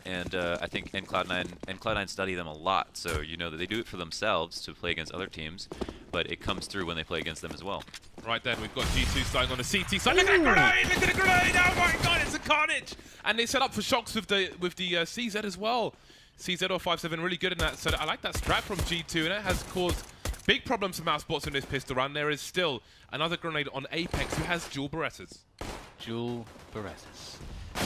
and I think Cloud9 study them a lot, so you know that they do it for themselves to play against other teams, but it comes through when they play against them as well. Right then, we've got G2 starting on the CT side. Look at the grenade! Look at the grenade! Oh my god, it's a carnage! And they set up for shocks with the CZ as well. CZ or 5-7 really good in that. So I like that strat from G2, and it has caused big problems for Mousesports in this pistol run. There is still another grenade on Apex, who has dual Berettas. Dual Berettas.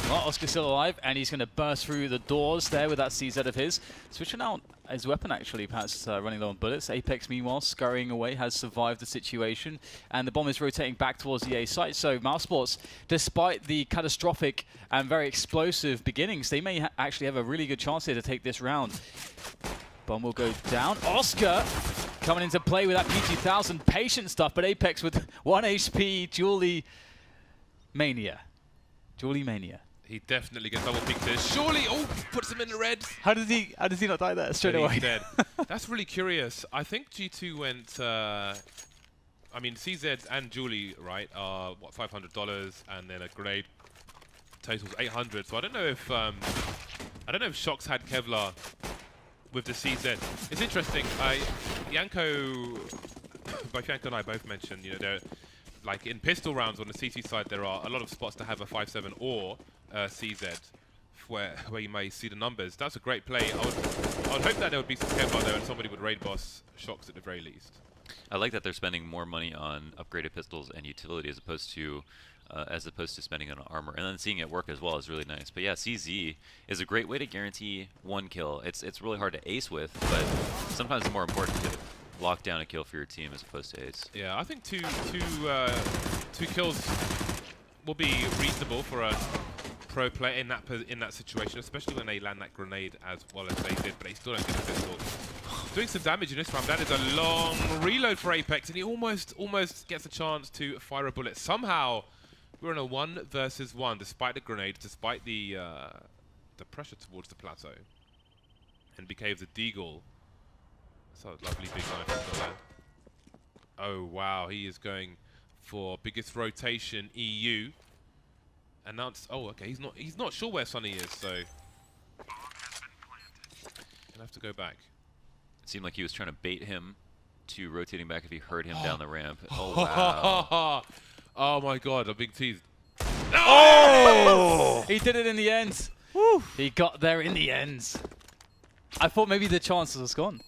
Well, Oscar's still alive, and he's going to burst through the doors there with that CZ of his. Switching out his weapon, actually, perhaps running low on bullets. Apex, meanwhile, scurrying away, has survived the situation, and the bomb is rotating back towards the A site. So Mousesports, despite the catastrophic and very explosive beginnings, they may actually have a really good chance here to take this round. Bomb will go down. Oscar coming into play with that P2000 patient stuff, but Apex with 1 HP, Julie Mania. Julie Mania. He definitely gets double peeked here. Surely, oh, puts him in the red. How did he not die there straight away? He's dead. That's really curious. I think G2 went, I mean, CZ and Julie, right, are, what, $500, and then a grenade totals 800. So I don't know if Shocks had Kevlar with the CZ. It's interesting. Both Yanko and I both mentioned, you know, they're like in pistol rounds on the CT side, there are a lot of spots to have a 5-7 or CZ where you may see the numbers. That's a great play. I would hope that there would be some Kevlar there and somebody would raid boss Shocks at the very least. I like that they're spending more money on upgraded pistols and utility as opposed to spending on armor, and then seeing it work as well is really nice. But yeah, CZ is a great way to guarantee one kill. It's really hard to ace with, but sometimes it's more important to lock down a kill for your team as opposed to ace. Yeah, I think two kills will be reasonable for a pro player in that situation, especially when they land that grenade as well as they did, but they still don't get the pistol. Doing some damage in this round. That is a long reload for Apex, and he almost gets a chance to fire a bullet. Somehow, we're in a 1 versus 1, despite the grenade, despite the pressure towards the plateau. And BK with the deagle. So lovely big knife there. Oh wow, he is going for biggest rotation EU. And now it's, oh okay, he's not sure where Sonny is, so he'll have to go back. It seemed like he was trying to bait him to rotating back if he heard him down the ramp. Oh wow. Oh my god, a big tease. Oh! He did it in the end. Woo. He got there in the end. I thought maybe the chances was gone.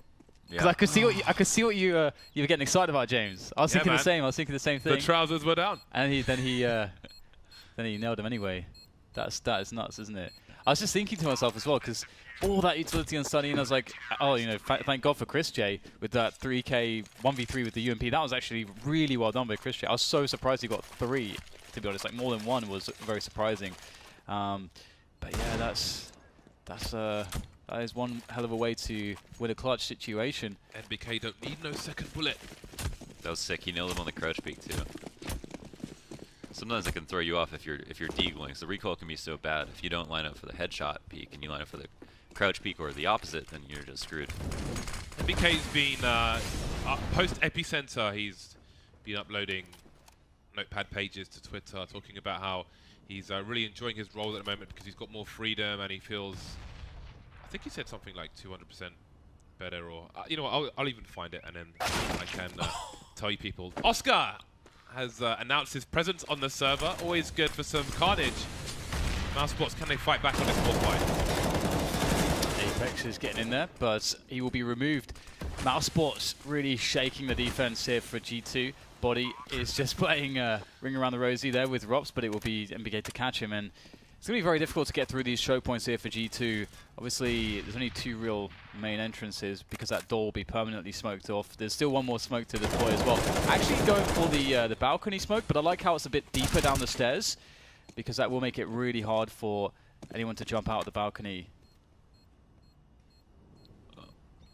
Because I could see what you were getting excited about, James. I was thinking the same. I was thinking the same thing. The trousers were down. And then he nailed him anyway. That is nuts, isn't it? I was just thinking to myself as well, because all that utility on Sunny, and I was like, oh, you know, thank God for Chris J with that 3K 1v3 with the UMP. That was actually really well done by Chris J. I was so surprised he got 3. To be honest, like more than 1 was very surprising. But yeah, that is one hell of a way to win a clutch situation. NBK don't need no second bullet. That was sick. He nailed him on the crouch peek too. Sometimes it can throw you off if you're deagling. So the recoil can be so bad if you don't line up for the headshot peek and you line up for the crouch peek or the opposite, then you're just screwed. NBK's been post Epicenter. He's been uploading notepad pages to Twitter, talking about how he's really enjoying his role at the moment because he's got more freedom and he feels. I think he said something like 200% better, or you know what, I'll even find it and then I can tell you people. Oscar has announced his presence on the server. Always good for some carnage. Mousesports, can they fight back on this boss fight? Apex is getting in there, but he will be removed. Mousesports really shaking the defense here for G2. Body is just playing Ring Around the Rosie there with Rops, but it will be MBK to catch him, and it's going to be very difficult to get through these choke points here for G2. Obviously, there's only 2 real main entrances because that door will be permanently smoked off. There's still 1 more smoke to deploy as well. Actually going for the balcony smoke, but I like how it's a bit deeper down the stairs because that will make it really hard for anyone to jump out of the balcony.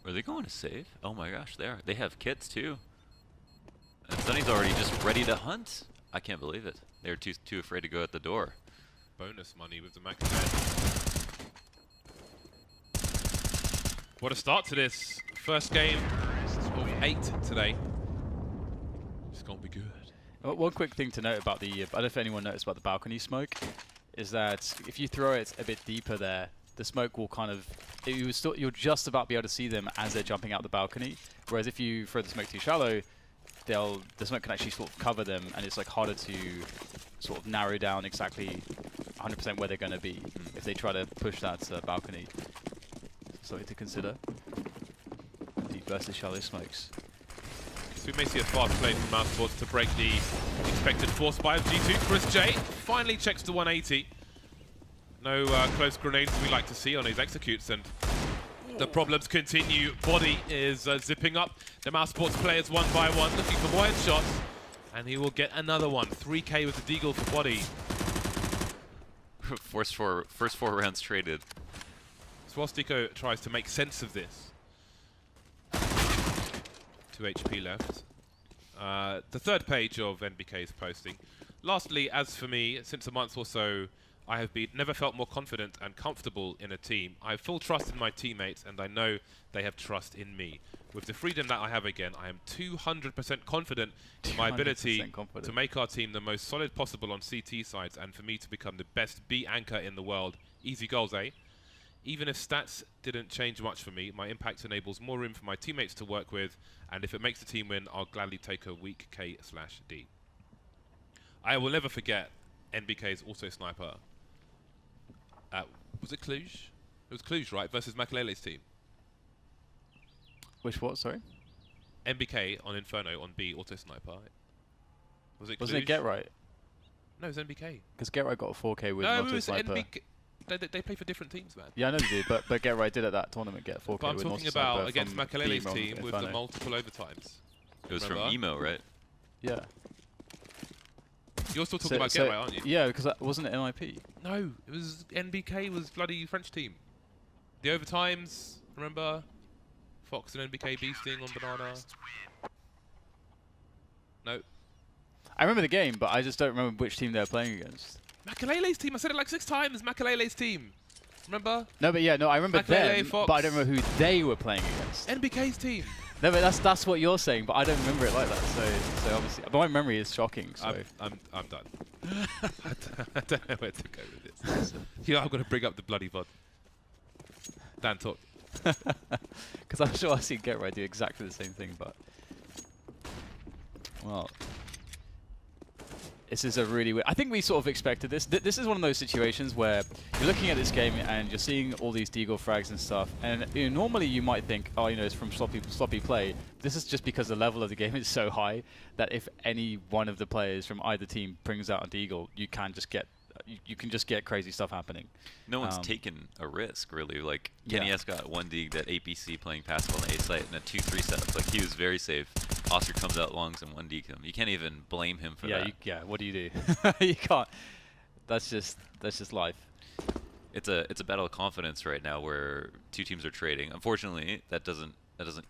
Are they going to save? Oh my gosh, they are. They have kits too. And Sunny's already just ready to hunt. I can't believe it. They're too afraid to go at the door. Bonus money with the Mac. What a start to this first game of 8 today. It's gonna be good. One quick thing to note about the, I don't know if anyone noticed about the balcony smoke, is that if you throw it a bit deeper there, the smoke will kind of, you'll just about be able to see them as they're jumping out the balcony. Whereas if you throw the smoke too shallow, the smoke can actually sort of cover them, and it's like harder to sort of narrow down exactly 100% where they're going to be if they try to push that balcony. Something to consider. Deep versus shallow smokes. So we may see a fast play from Mousesports to break the expected force buy of G2. Chris J finally checks to 180. No close grenades we like to see on his executes, and the problems continue. Body is zipping up the Mousesports players one by one, looking for more headshots, and he will get another one. 3K with the deagle for Body. First four rounds traded. Swastiko tries to make sense of this. 2 HP left. The third page of NBK's posting. Lastly, as for me, since a month or so, I have never felt more confident and comfortable in a team. I have full trust in my teammates, and I know they have trust in me. With the freedom that I have again, I am 200% confident in my ability to make our team the most solid possible on CT sides, and for me to become the best B anchor in the world. Easy goals, eh? Even if stats didn't change much for me, my impact enables more room for my teammates to work with, and if it makes the team win, I'll gladly take a weak K/D. I will never forget NBK's also sniper. Was it Cluj? It was Cluj, right? Versus Makalele's team. Which what, sorry? NBK on Inferno on B, auto sniper. Was it Cluj? Wasn't it Get Right? No, it was NBK. Because Get Right got a 4K with no, an it auto was sniper. NBK. They play for different teams, man. Yeah, I know they do, but Get Right did at that tournament get 4K But I'm with an talking auto about sniper against from Makalele's Beam on team with the Inferno. multiple overtimes. It was Remember? from Emo, right? Yeah. You're still talking about Get Right, aren't you? Yeah, because that wasn't it NIP. No, it was NBK was bloody French team. The overtimes, remember? Fox and NBK beasting on Banana. No. I remember the game, but I just don't remember which team they were playing against. Makalele's team, I said it like 6 times, Makalele's team. Remember? No, but yeah, no, I remember Makalele, them, Fox. but I don't remember who they were playing against. NBK's team. No, but that's what you're saying, but I don't remember it like that. So obviously, but my memory is shocking. So I'm done. I don't know where to go with this. Yeah, I'm gonna bring up the bloody VOD. Dan, talk. because I'm sure I've seen Get Right do exactly the same thing, but well, this is a really weird. I think we sort of expected this. This is one of those situations where you're looking at this game and you're seeing all these deagle frags and stuff, and normally you might think, oh, it's from sloppy play. This is just because the level of the game is so high that if any one of the players from either team brings out a deagle, you can just get crazy stuff happening. No one's taken a risk, really. Like, Kenny S got 1 dig that APC playing passive on the A site in a 2-3 setup. Like, he was very safe. Oscar comes out longs and 1 dig him. You can't even blame him for that. Yeah, what do you do? You can't. That's just life. It's a battle of confidence right now where 2 teams are trading. Unfortunately, that doesn't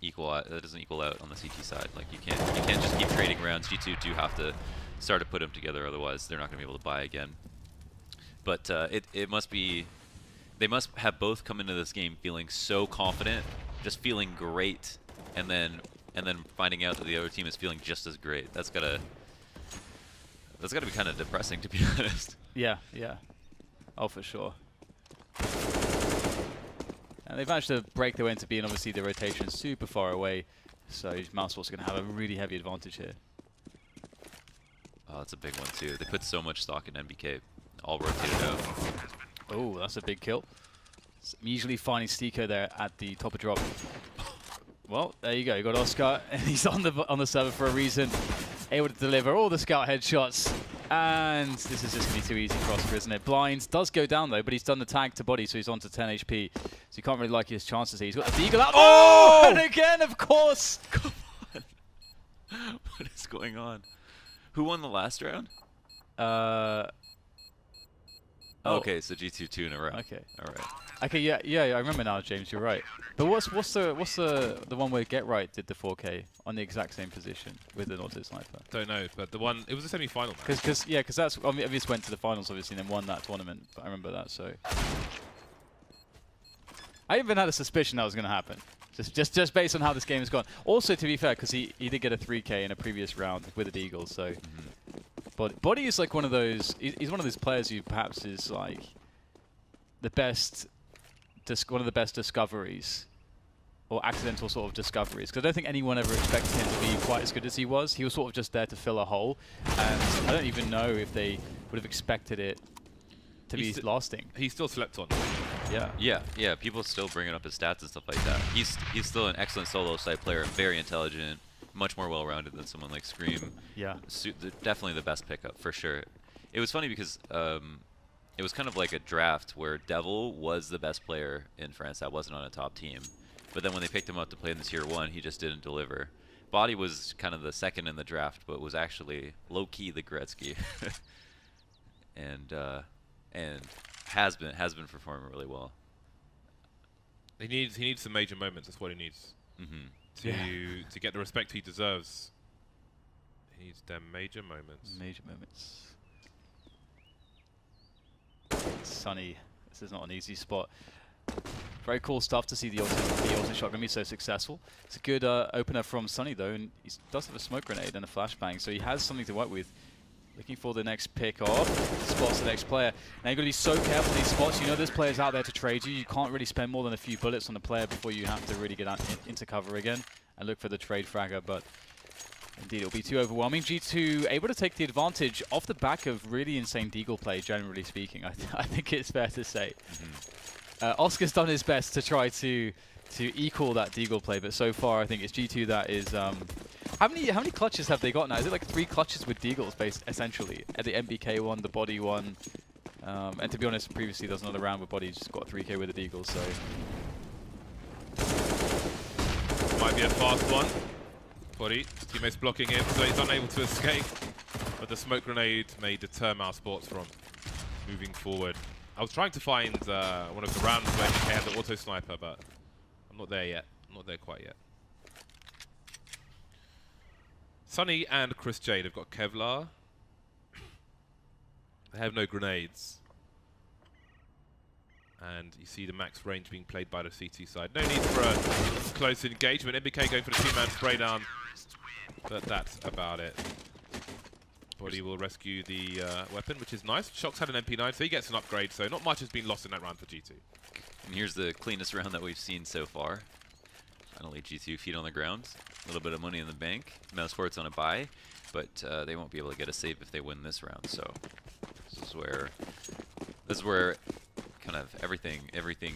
equal out on the CT side. Like, you can't just keep trading rounds. G2 do have to start to put them together, otherwise they're not going to be able to buy again. But it must be, they must have both come into this game feeling so confident, just feeling great, and then finding out that the other team is feeling just as great. That's gotta be kind of depressing, to be honest. Yeah. Oh, for sure. And they've managed to break their way into being obviously the rotation super far away, so Mousesports are going to have a really heavy advantage here. Oh, that's a big one too. They put so much stock in NBK. All rotated out. Oh, that's a big kill. I'm usually finding Stiko there at the top of drop. Well, there you go. You got Oscar, and he's on the server for a reason. Able to deliver all the scout headshots, and this is just going to be too easy for Oscar, isn't it? Blinds does go down though, but he's done the tag to body, so he's on to 10 HP. So you can't really like his chances here. He's got the deagle out. Oh! And again, of course. Come on. What is going on? Who won the last round? Okay, so G2 2 in a row. Okay. All right. Okay, yeah, I remember now, James. You're right. But what's the one where Get Right did the 4K on the exact same position with an auto sniper? Don't know, but the one, it was a semi-final match. Because that's obviously went to the finals obviously and then won that tournament. But I remember that. So I even had a suspicion that was going to happen. Just based on how this game has gone. Also, to be fair, because he did get a 3K in a previous round with a deagle, so. Body is like one of those. He's one of those players who perhaps is like the best one of the best discoveries, or accidental sort of discoveries, because I don't think anyone ever expected him to be quite as good as he was. He was sort of just there to fill a hole, and I don't even know if they would have expected it to be lasting. He still slept on. Yeah. People still bringing up his stats and stuff like that. He's still an excellent solo side player, very intelligent, much more well-rounded than someone like Scream. Yeah. Definitely the best pickup for sure. It was funny because it was kind of like a draft where Devil was the best player in France that wasn't on a top team. But then when they picked him up to play in the Tier 1, he just didn't deliver. Body was kind of the second in the draft, but was actually low-key the Gretzky. and has been performing really well. He needs some major moments. That's what he needs to get the respect he deserves. He needs them major moments. Major moments. Sunny, this is not an easy spot. Very cool stuff to see the ultimate shot going to be so successful. It's a good opener from Sunny though, and he does have a smoke grenade and a flashbang, so he has something to work with. Looking for the next pick off, spots the next player. Now you've got to be so careful these spots. You know there's players out there to trade you. You can't really spend more than a few bullets on a player before you have to really get out into cover again and look for the trade fragger, but indeed it'll be too overwhelming. G2 able to take the advantage off the back of really insane Deagle play, generally speaking. I think it's fair to say. Oscar's done his best to try to equal that Deagle play, but so far I think it's G2 that is... How many clutches have they got now? Is it like 3 clutches with Deagles, based essentially? At the MBK one, the Body one, and to be honest, previously there was another round where Body just got 3k with the Deagle, so... Might be a fast one. Body, teammates blocking him, so he's unable to escape. But the smoke grenade may deter Mousesports from moving forward. I was trying to find one of the rounds where he had the auto sniper, but I'm not there yet. I'm not there quite yet. Sunny and Chris Jade have got Kevlar. They have no grenades. And you see the max range being played by the CT side. No need for a close engagement. MBK going for the 2-man spray down. But that's about it. Body will rescue the weapon, which is nice. Shock's had an MP9, so he gets an upgrade. So not much has been lost in that round for G2. And here's the cleanest round that we've seen so far. Finally, G2 feet on the ground. A little bit of money in the bank. Mousesports on a buy, but they won't be able to get a save if they win this round. So this is where kind of everything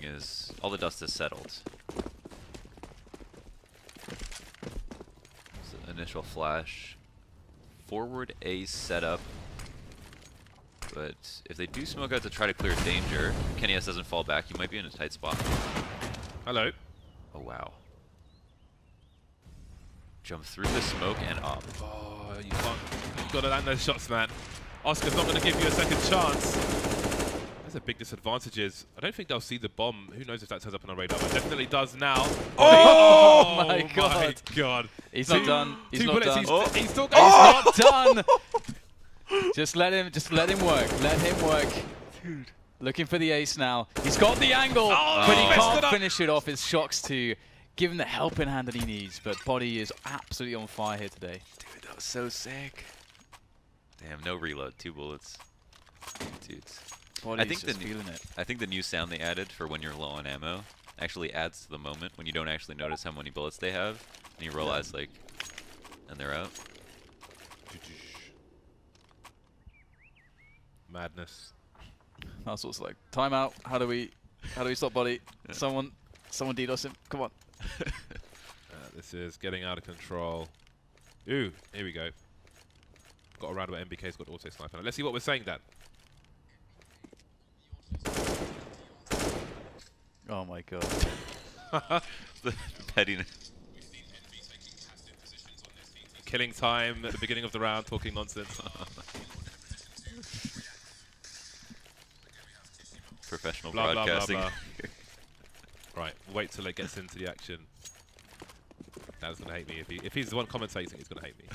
is, all the dust is settled. So initial flash, forward A setup. But if they do smoke out to try to clear danger, Kenny S doesn't fall back. He might be in a tight spot. Hello. Oh wow. Jump through the smoke and up. Oh, you can't. You've got to land those shots, man. Oscar's not going to give you a second chance. There's a big disadvantage. I don't think they'll see the bomb. Who knows if that turns up on a radar? It definitely does now. Oh my god. My god. He's not done. He's not done. He's still He's not done. Just let him work. Let him work. Dude. Looking for the ace now. He's got the angle, but he can't finish it off. It's Shocks to give him the helping hand that he needs, but Body is absolutely on fire here today. Dude, that was so sick. Damn, no reload, 2 bullets. Dudes. Body's just feeling it. I think the new sound they added for when you're low on ammo actually adds to the moment when you don't actually notice how many bullets they have, and you realize like, and they're out. Madness. That's also like timeout. How do we stop Body? Someone DDoS him. Come on. This is getting out of control. Ooh, here we go. Got a round where MBK's got auto sniper. Now, let's see what we're saying, Dan. Oh my god. The pettiness. Killing time at the beginning of the round, talking nonsense. Professional blah, broadcasting. blah, blah, blah. Right, we'll wait till it gets into the action. Dan's gonna hate me. If he's the one commentating, he's gonna hate me.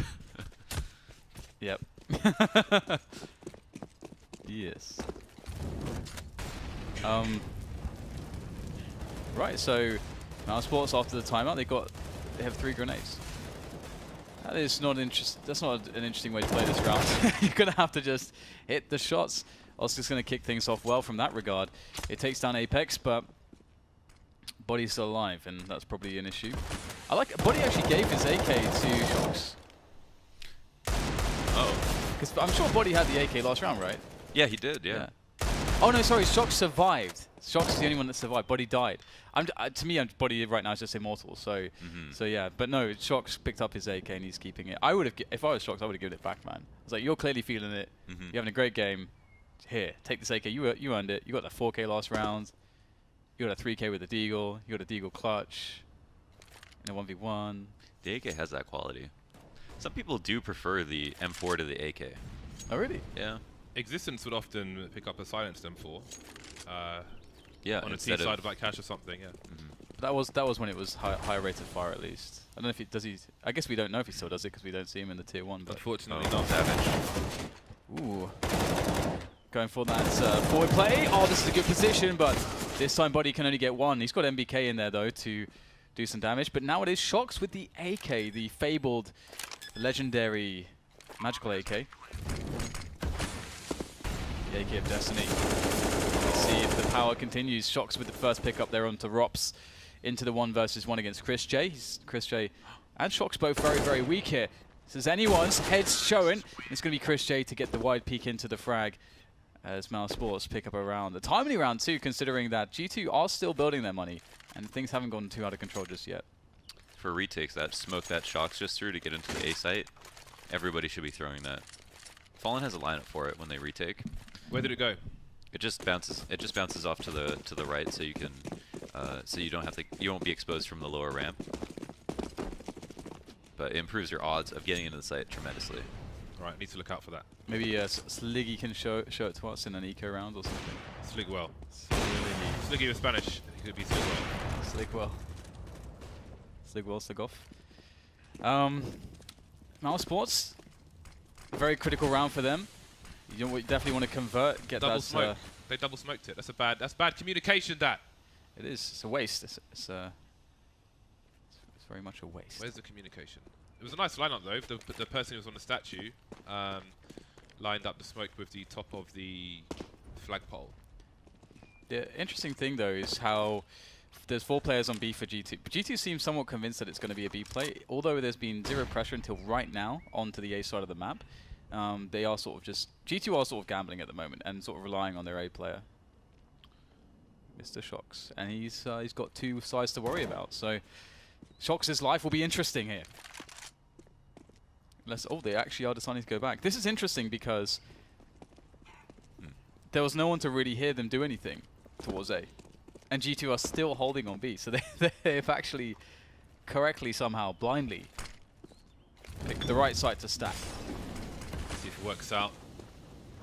Yep. Yes. Right, so Mousesports after the timeout, they have 3 grenades. That is not that's not an interesting way to play this round. You're gonna have to just hit the shots. Oscar's gonna kick things off well from that regard. It takes down Apex, but Body's still alive, and that's probably an issue. I like Body actually gave his AK to Shox. Oh. Because I'm sure Body had the AK last round, right? Yeah, he did, yeah. Oh no, sorry, Shox survived. Shox is the only one that survived. Body died. To me, Body right now is just immortal. So, so yeah. But no, Shox picked up his AK and he's keeping it. I would have, if I was Shox, I would have given it back, man. I was like, you're clearly feeling it. You're having a great game. Here, take this AK. You earned it. You got that 4K last round. You got a 3K with the Deagle. You got a Deagle clutch. In a 1v1. The AK has that quality. Some people do prefer the M4 to the AK. Oh really? Yeah. Existence would often pick up a silenced M4. Yeah. On a T side of Black Cash or something, yeah. That was when it was higher rated fire at least. I don't know if he does. I guess we don't know if he still does it because we don't see him in the tier 1. But Unfortunately not. Savage. ooh, going for that forward play. Oh, this is a good position, but this time Body can only get 1. He's got MBK in there though to do some damage. But now it is Shox with the AK, the fabled, legendary, magical AK. The AK of Destiny. Let's see if the power continues. Shox with the first pick up there onto Rops into the 1 versus 1 against Chris J. Chris J and Shox both very, very weak here. This is anyone's heads showing. It's going to be Chris J to get the wide peek into the frag as Mousesports pick up a round. The timely round too, considering that G2 are still building their money and things haven't gone too out of control just yet. For retakes, that smoke that Shox just threw to get into the A site, everybody should be throwing that. Fallen has a lineup for it when they retake. Where did it go? It just bounces. It just bounces off to the right, so you can, so you don't have to. You won't be exposed from the lower ramp. But it improves your odds of getting into the site tremendously. Right, need to look out for that. Maybe Sliggy can show it to us in an eco round or something. Sligwell. Sliggy with Spanish. It could be Sligwell. Sligwell, Sligoff. Mousesports. Very critical round for them. You definitely want to convert, get double that. smoke. They double smoked it. That's bad communication, that. It is. It's a waste. It's very much a waste. Where's the communication? It was a nice lineup though. The person who was on the statue lined up the smoke with the top of the flagpole. The interesting thing though is how there's 4 players on B for G2. But G2 seems somewhat convinced that it's going to be a B play, although there's been 0 pressure until right now onto the A side of the map. They are sort of just G2 are sort of gambling at the moment and sort of relying on their A player, Mr. Shox, and he's got 2 sides to worry about. So Shox's life will be interesting here. They actually are deciding to go back. This is interesting because there was no one to really hear them do anything towards A, and G2 are still holding on B. So they've actually correctly somehow blindly picked the right side to stack. See if it works out.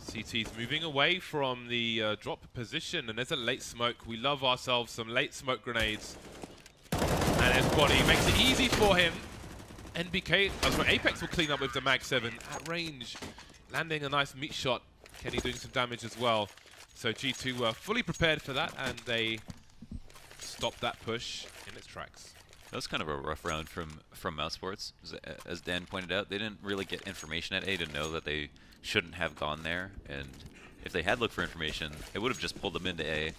CT's moving away from the drop position, and there's a late smoke. We love ourselves some late smoke grenades. And his Body makes it easy for him. NBK, Apex will clean up with the Mag 7 at range, landing a nice meat shot. Kenny doing some damage as well. So G2 were fully prepared for that, and they stopped that push in its tracks. That was kind of a rough round from Mousesports. As Dan pointed out, they didn't really get information at A to know that they shouldn't have gone there. And if they had looked for information, it would have just pulled them into A.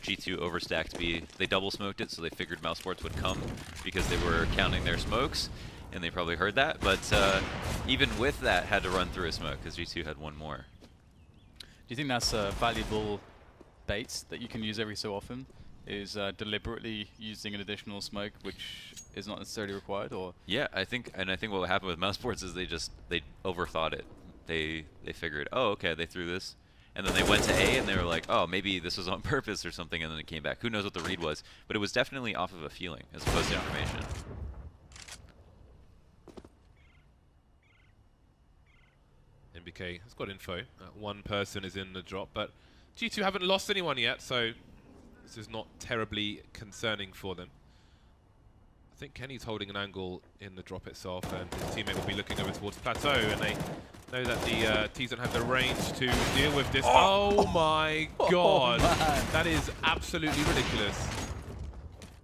G2 overstacked B. They double smoked it, so they figured Mousesports would come because they were counting their smokes, and they probably heard that. But even with that, had to run through a smoke because G2 had 1 more. Do you think that's a valuable bait that you can use every so often? Is deliberately using an additional smoke, which is not necessarily required, or? Yeah, I think what happened with Mousesports is they overthought it. They figured, oh, okay, they threw this, and then they went to A and they were like, oh, maybe this was on purpose or something, and then it came back. Who knows what the read was? But it was definitely off of a feeling as opposed to information. NBK has got info. 1 person is in the drop, but G2 haven't lost anyone yet, so this is not terribly concerning for them. I think Kenny's holding an angle in the drop itself, and his teammate will be looking over towards Plateau, and they know that the T's don't have the range to deal with this. Oh my god! Oh, that is absolutely ridiculous.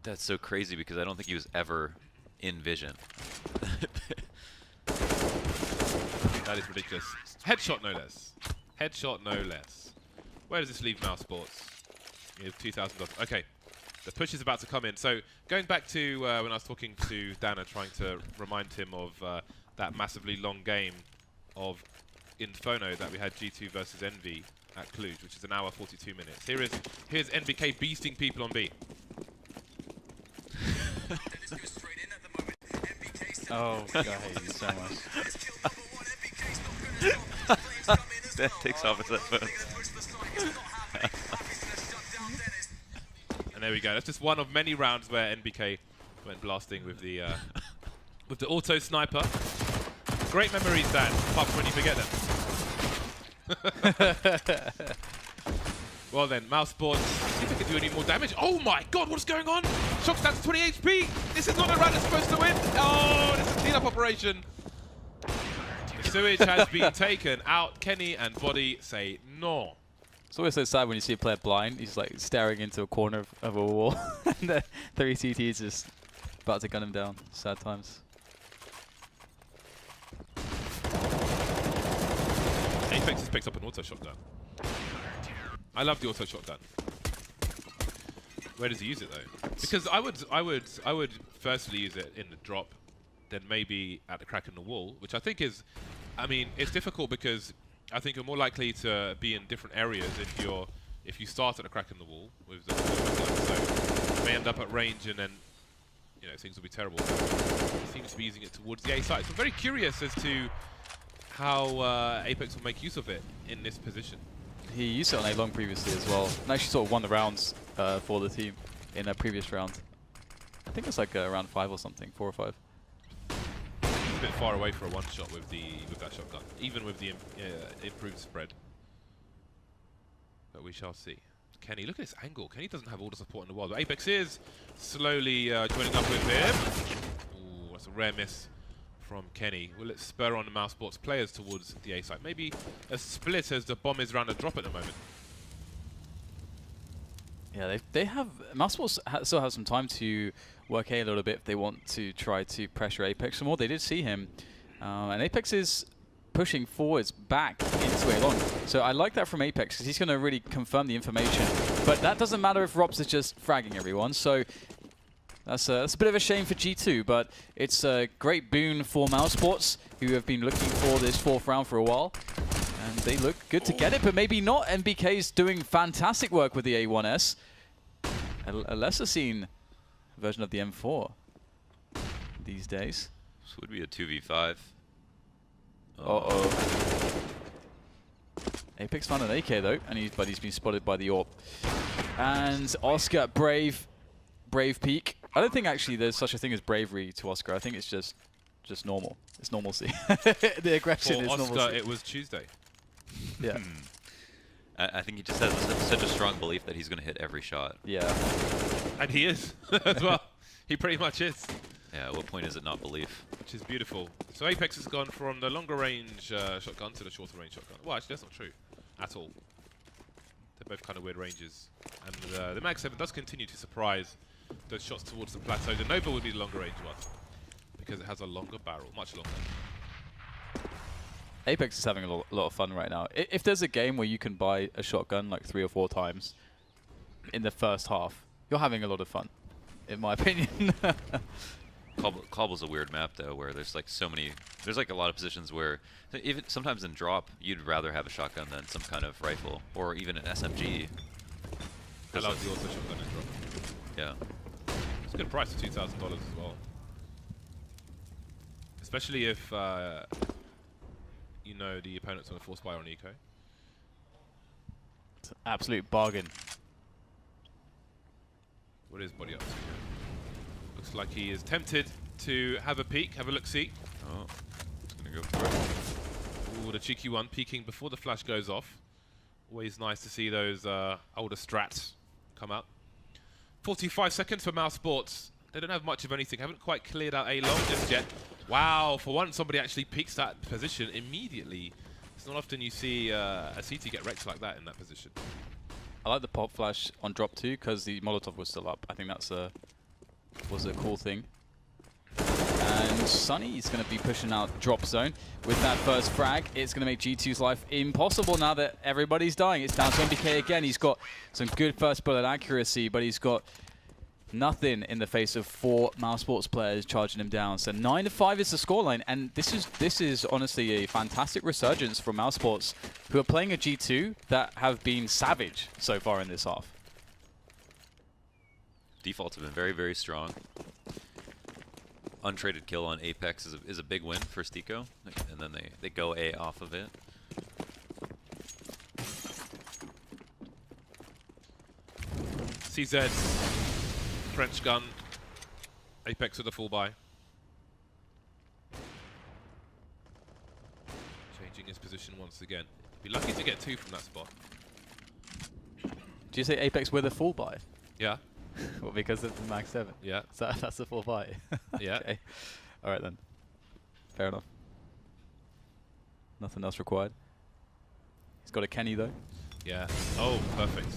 That's so crazy because I don't think he was ever in vision. That is ridiculous. Headshot no less. Headshot no less. Where does this leave Mousesports? You have $2,000. Okay. The push is about to come in. So going back to when I was talking to Dana, trying to remind him of that massively long game of Inferno that we had G2 versus Envy at Cluj, which is an hour 42 minutes. Here's NBK beasting people on B. Oh, God, I hate you so much. That takes off his headphones. And there we go. That's just one of many rounds where NBK went blasting with the auto sniper. Great memories, Dan, apart from when you forget them. Well then, Mousesports, see if they can do any more damage. Oh my god, what's going on? Shock's down to 20 HP! This is not a round that's supposed to win! Oh, this is a cleanup operation. The sewage has been taken out. Kenny and Body say no. It's always so sad when you see a player blind. He's like staring into a corner of a wall. And the 3 CTs just about to gun him down. Sad times. Apex has picked up an auto shotgun. I love the auto shotgun. Where does he use it though? Because I would firstly use it in the drop, then maybe at the crack in the wall, which I think is, I mean, it's difficult because I think you're more likely to be in different areas if you start at a crack in the wall with the shotgun. So you may end up at range and then things will be terrible. He seems to be using it towards the A site. So I'm very curious as to how Apex will make use of it in this position. He used it on A long previously as well, and actually sort of won the rounds for the team in a previous round. I think it's like round 5 or something, 4 or 5. He's a bit far away for a one shot with that shotgun, even with the improved spread. But we shall see. Kenny, look at this angle. Kenny doesn't have all the support in the world, but Apex is slowly joining up with him. Ooh, that's a rare miss from Kenny. Will it spur on the Mousesports players towards the A site? Maybe a split as the bomb is around a drop at the moment. Yeah, they have Mousesports still have some time to work A a little bit if they want to try to pressure Apex some more. They did see him, and Apex is pushing forwards back into A long. So I like that from Apex because he's going to really confirm the information. But that doesn't matter if Robs is just fragging everyone. So that's a bit of a shame for G2, but it's a great boon for Mousesports, who have been looking for this 4th round for a while. And they look good to get it, but maybe not. NBK's doing fantastic work with the A1S. A lesser seen version of the M4 these days. This would be a 2v5. Uh-oh. Apex found an AK though, but he's been spotted by the AWP. And Oscar, brave peek. I don't think actually there's such a thing as bravery to Oscar. I think it's just normal. It's normalcy. The aggression For is Oscar, normalcy. it was Tuesday. Yeah. I think he just has such a strong belief that he's going to hit every shot. Yeah. And he is as well. He pretty much is. Yeah, at what point is it not belief? Which is beautiful. So Apex has gone from the longer range shotgun to the shorter range shotgun. Well, actually, that's not true at all. They're both kind of weird ranges. And the Mag 7 does continue to surprise those shots towards the plateau. The Nova would be the longer range one because it has a longer barrel, much longer. Apex is having a lot of fun right now. If there's a game where you can buy a shotgun like 3 or 4 times in the first half, you're having a lot of fun, in my opinion. Cobble's a weird map though, where there's like so many. There's like a lot of positions where even sometimes in drop you'd rather have a shotgun than some kind of rifle or even an SMG. I love the auto shotgun in drop. Yeah. It's a good price for $2,000 as well. Especially if you know the opponent's on a force buy on eco. It's an absolute bargain. What is Body up to? Looks like he is tempted to have a peek, have a look-see. Oh, he's gonna go for it. Ooh, the cheeky one peeking before the flash goes off. Always nice to see those older strats come out. 45 seconds for Mousesports. They don't have much of anything. Haven't quite cleared out A long just yet. Wow, for once somebody actually peeks that position immediately. It's not often you see a CT get wrecked like that in that position. I like the pop flash on drop 2 because the Molotov was still up. I think that's was a cool thing. And Sunny is going to be pushing out drop zone with that first frag. It's going to make G2's life impossible now that everybody's dying. It's down to NBK again. He's got some good first bullet accuracy, but he's got nothing in the face of 4 Mousesports players charging him down. So 9-5 is the scoreline, and this is honestly a fantastic resurgence from Mousesports, who are playing a G2 that have been savage so far in this half. Defaults have been very, very strong. Untraded kill on Apex is a big win for Stico, and then they go A off of it. CZ, French gun, Apex with a full buy. Changing his position once again. Be lucky to get 2 from that spot. Do you say Apex with a full buy? Yeah. Well, because of the Mag 7? Yeah. So that's a full buy. Yeah. Okay. All right then. Fair enough. Nothing else required. He's got a Kenny though. Yeah. Oh, perfect.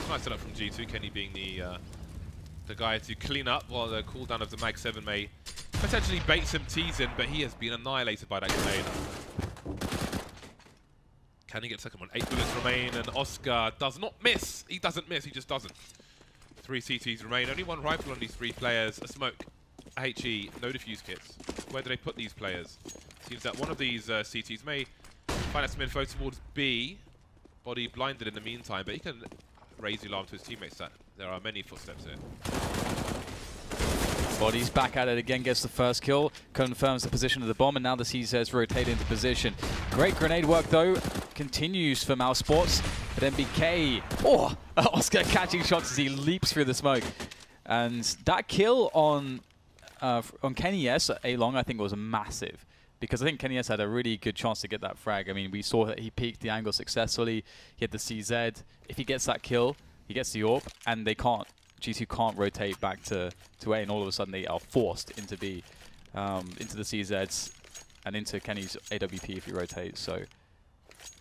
Nice setup from G2. Kenny being the guy to clean up while the cooldown of the Mag 7 may potentially bait some T's in, but he has been annihilated by that grenade. Kenny gets second one. 8 bullets remain, and Oscar does not miss. He doesn't miss. He just doesn't. 3 CTs remain. Only 1 rifle on these 3 players. A smoke, a HE, no defuse kits. Where do they put these players? Seems that one of these CTs may find out some info towards B. Body blinded in the meantime, but he can raise the alarm to his teammates that there are many footsteps here. Body's back at it again, gets the first kill, confirms the position of the bomb, and now the CZs rotate into position. Great grenade work though, continues for Mousesports, but MBK, Oscar catching shots as he leaps through the smoke. And that kill on Kenny S at A-Long I think was massive, because I think Kenny S had a really good chance to get that frag. I mean, we saw that he peeked the angle successfully, he had the CZ. If he gets that kill, he gets the AWP, and they can't. G2 can't rotate back to A, and all of a sudden they are forced into B, into the CZs, and into Kenny's AWP if he rotates. So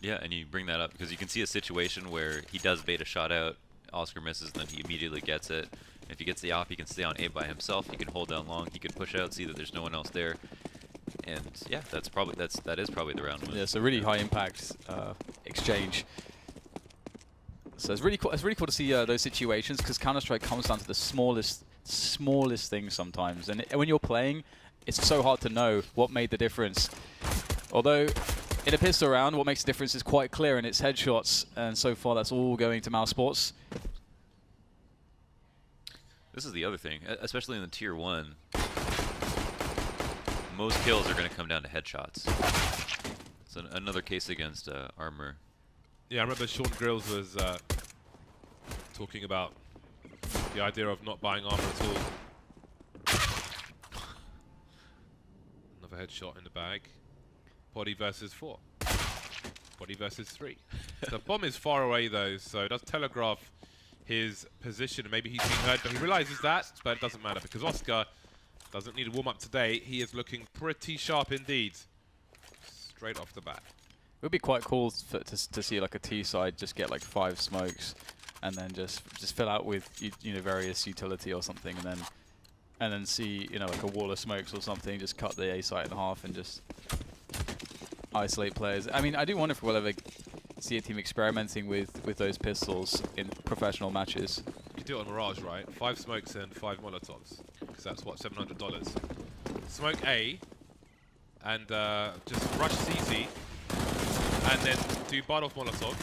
Yeah, and you bring that up because you can see a situation where he does bait a shot out, Oscar misses, and then he immediately gets it. If he gets the AWP, he can stay on A by himself. He can hold down long. He can push out, see that there's no one else there, and yeah, that is probably the round win. yeah, it's a really high impact exchange. So it's really cool. It's really cool to see those situations, because Counter-Strike comes down to the smallest things sometimes. And when you're playing, it's so hard to know what made the difference. Although in a pistol round, what makes the difference is quite clear, and it's headshots. And so far, that's all going to Mousesports. This is the other thing, especially in the tier 1. Most kills are going to come down to headshots. It's another case against Armor. Yeah, I remember Sean Grills was talking about the idea of not buying armor at all. Another headshot in the bag. Body versus 4. Body versus 3. The bomb is far away though, so it does telegraph his position. Maybe he's been heard, but he realizes that, but it doesn't matter because Oscar doesn't need a warm-up today. He is looking pretty sharp indeed. Straight off the bat. It would be quite cool to see like a T side just get like 5 smokes, and then just fill out with various utility or something, and then see like a wall of smokes or something. Just cut the A site in half and just isolate players. I mean, I do wonder if we'll ever see a team experimenting with those pistols in professional matches. You could do it on Mirage, right? 5 smokes and 5 Molotovs, because that's what, $700. Smoke A, and just rush CZ. And then do Bardov Molotov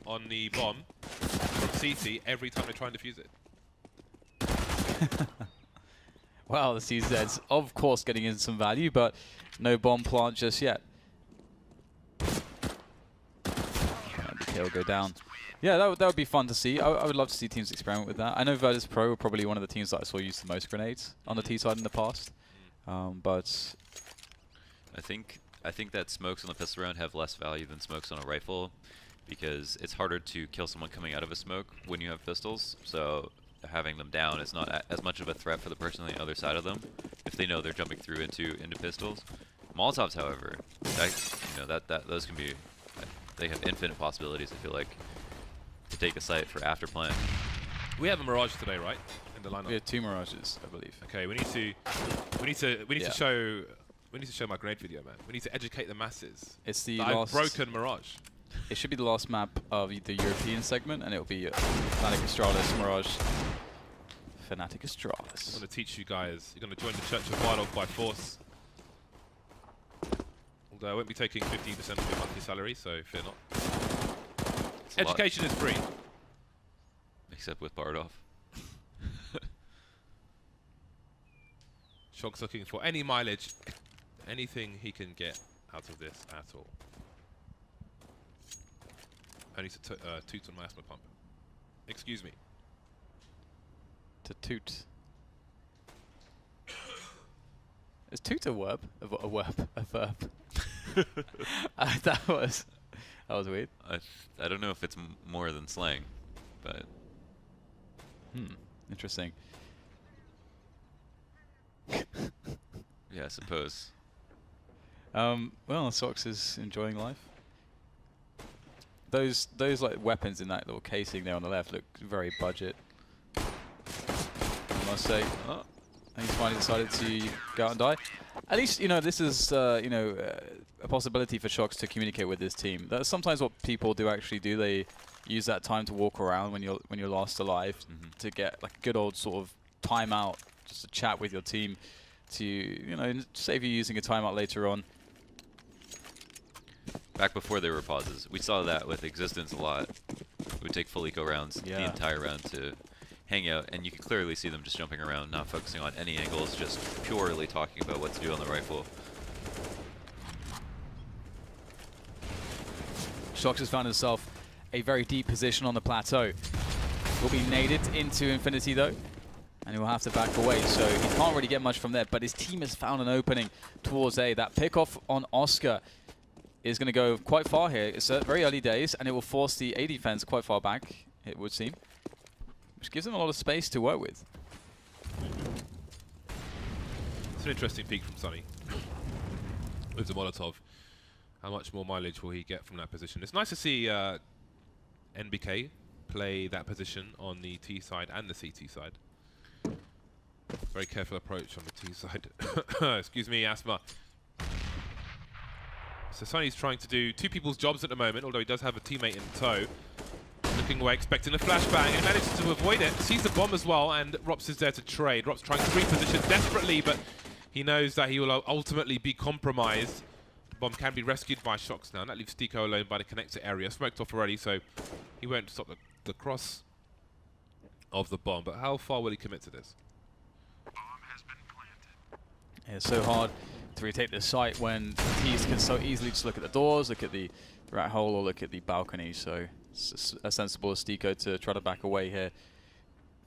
on the bomb from CT every time they try and defuse it. Wow, the CZ's of course getting in some value, but no bomb plant just yet. BK will go down. Yeah, that would be fun to see. I would love to see teams experiment with that. I know Virtus Pro are probably one of the teams that I saw use the most grenades on the T side in the past, but I think that smokes on the pistol round have less value than smokes on a rifle, because it's harder to kill someone coming out of a smoke when you have pistols. So having them down is not as much of a threat for the person on the other side of them if they know they're jumping through into pistols. Molotovs, however, those can be, they have infinite possibilities. I feel like to take a site for after plan. We have a Mirage today, right? In the lineup. we have 2 Mirages, I believe. Okay, we need to show. We need to show my grade video, man. We need to educate the masses. It's the I've broken Mirage. It should be the last map of the European segment, and it will be Atlantic Australis Mirage Fanatic I'm Astralis. going to teach you guys. You're going to join the Church of Bardolph by force. Although I won't be taking 15% of your monthly salary, so fear not. It's a lot. Education is free. Except with Bardolph. Shock's looking for any mileage, anything he can get out of this at all. I need to toot on my asthma pump. Excuse me. To toot. Is toot a verb? A verb. A verb. That was weird. I don't know if it's more than slang, but Interesting. yeah, I suppose. Well, Sox is enjoying life. Those like weapons in that little casing there on the left look very budget, I must say. Oh. And he's finally decided to go out and die. At least, you know, this is, a possibility for Shocks to communicate with his team. That's sometimes what people do actually do. They use that time to walk around when you're last alive to get like a good old sort of timeout, just to chat with your team to, save you using a timeout later on. Back before there were pauses, we saw that with Existence a lot. We would take full eco rounds the entire round to hang out, and you could clearly see them just jumping around, not focusing on any angles, just purely talking about what to do on the rifle. Shocks has found himself a very deep position on the plateau. Will be naded into Infinity though, and he will have to back away, so he can't really get much from there, but his team has found an opening towards A. That pickoff on Oscar is going to go quite far here. It's very early days, and it will force the A defense quite far back, it would seem, which gives them a lot of space to work with. It's an interesting peek from Sunny. With the Molotov. How much more mileage will he get from that position? It's nice to see NBK play that position on the T side and the CT side. Very careful approach on the T side. Excuse me, asthma. So Sunny's trying to do two people's jobs at the moment, although he does have a teammate in tow. Looking away, expecting a flashbang, and manages to avoid it. Sees the bomb as well, and Rops is there to trade. Rops trying to reposition desperately, but he knows that he will ultimately be compromised. The bomb can be rescued by Shocks now, and that leaves Stico alone by the connector area. Smoked off already, so he won't stop the cross of the bomb. But how far will he commit to this? Yeah, it's so hard to retake the site when T's can so easily just look at the doors, look at the rat hole, or look at the balcony. So it's a sensible Stico to try to back away here.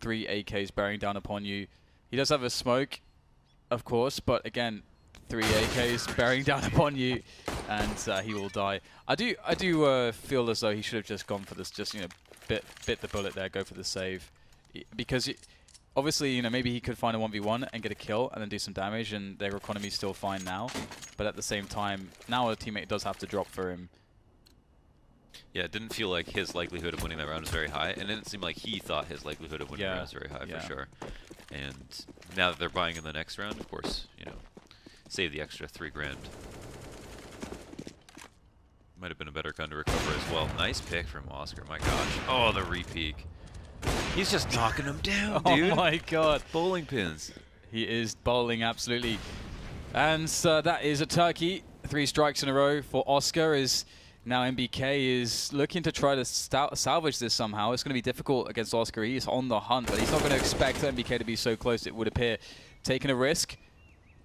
3 AKs bearing down upon you. He does have a smoke, of course, but again, 3 AKs bearing down upon you, and he will die. I do feel as though he should have just gone for this, just bit the bullet there, go for the save, because obviously maybe he could find a 1v1 and get a kill and then do some damage, and their economy's still fine now. But at the same time, now a teammate does have to drop for him. Yeah, it didn't feel like his likelihood of winning that round was very high, and it didn't seem like he thought his likelihood of winning the round was very high for sure. And now that they're buying in the next round, of course, save the extra $3 grand. Might have been a better gun to recover as well. Nice pick from Oscar, my gosh. Oh, the re-peek. He's just knocking them down, dude. Oh my god. Bowling pins. He is bowling, absolutely. And that is a turkey. 3 strikes in a row for Oscar. Is now MBK is looking to try to salvage this somehow. It's going to be difficult against Oscar. He is on the hunt, but he's not going to expect MBK to be so close, it would appear. Taking a risk,